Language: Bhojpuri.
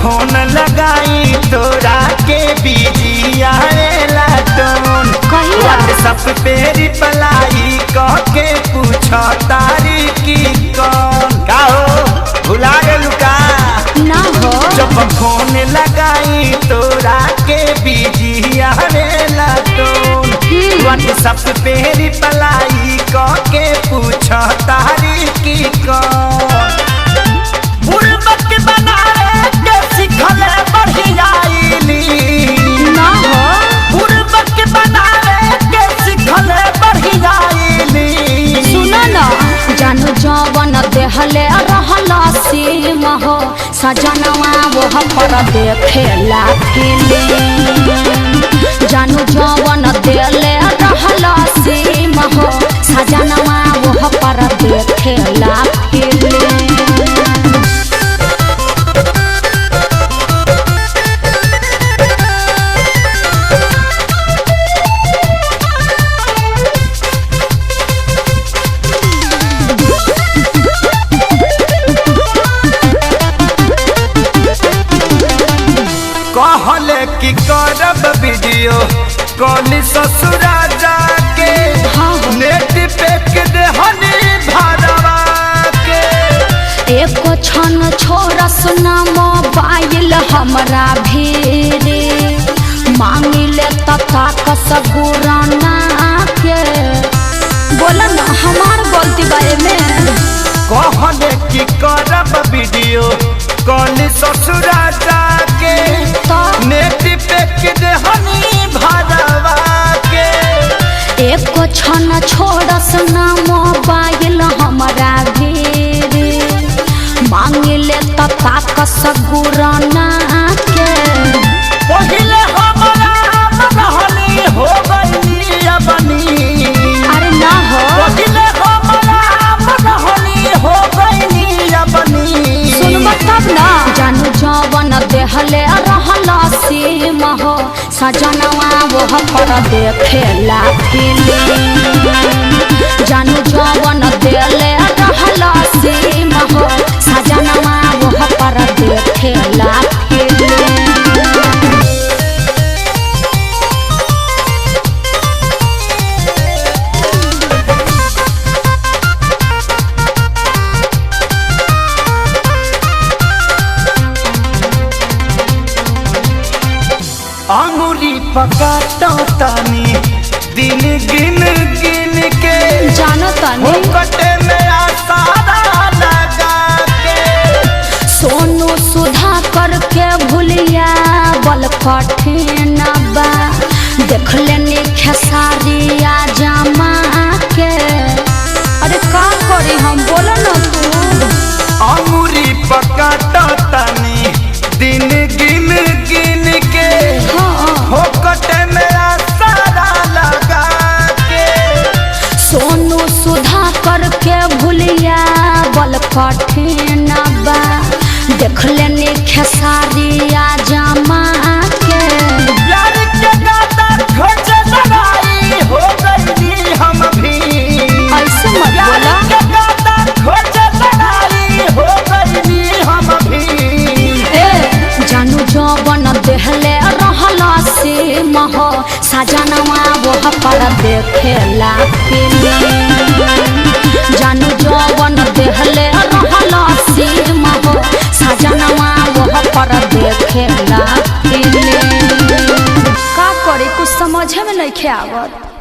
फोन लगाई तोरा के बिजी आएला टोन व्हाट्सएप पे रिप्लाई कह के पूछो तारी की कौन का हो भुला गेलू का ना हो जब फोन लगाई तोरा के बिजी आएला टोन व्हाट्सएप पे रिप्लाई कह के पूछो तारी की कौन बुरबक बनाए के सिखले बढ़ियाईली ना हो बुरबक बनाए के सिखले बढ़ियाईली सुनो ना जानू जवन देहले रहला सीम हो सजनवा वो पर देखेला फिल्म जानू जवन देले रहला सीम हो सजनवा वो पर देखेला फिल्म कहले कि करब वीडियो कॉल ससुरा जाके नेट पे के देहनी भरवा के एक क्षण छोड़ सुना मोबाइल हमरा भीरे मांगिले तथा कसगुराना के बोला ना हमार गलती बारे में कहले कि करब वीडियो कॉल ससुरा जाके नेट पे के देहनी भरवा के एक क्षण छोड़ सुना मोबाइल हमरा भीरे मांगिले तथा कसगुराना के पहिले हमरा रहनी हो गई अपनी अरे ना हो पहिले हमरा रहनी हो गई अपनी सुनबा तब ना जानू जवन देहले रहला सीम हो सजनवा वो पर देखेला फिल्म जानू जवन देहले रहला सीम हो सजनवा वो पर देखेला फिल्म अंगुरी पकाता तानी दिन गिन गिन के जानो तानी कटे में आसारा लगा के सोनू सुधा करके भूलिया बल कठिन बा देख लेनी खेसारिया जमा के अरे का करी हम बोलो ना तू अंगुरी पकाता तानी दिन गिन गिन के हो कटे में आसारा लगा के सोनू सुधा करके भूलिया बल कठिन बा देख लेनी खेसारिया जमा के प्यार के गाता खोज लड़ाई हो गई हम भी ऐसे मत प्यार बोला के गाता खोज लड़ाई हो गई हम भी ए जानू जवन देहले रहला सीम हो सजनवा वो पर देखेला फिल्म जानू जवन देहले रहला सीम हो सजनवा वो पर देखेला फिल्म का करे कुछ समझे में नहीं आवत।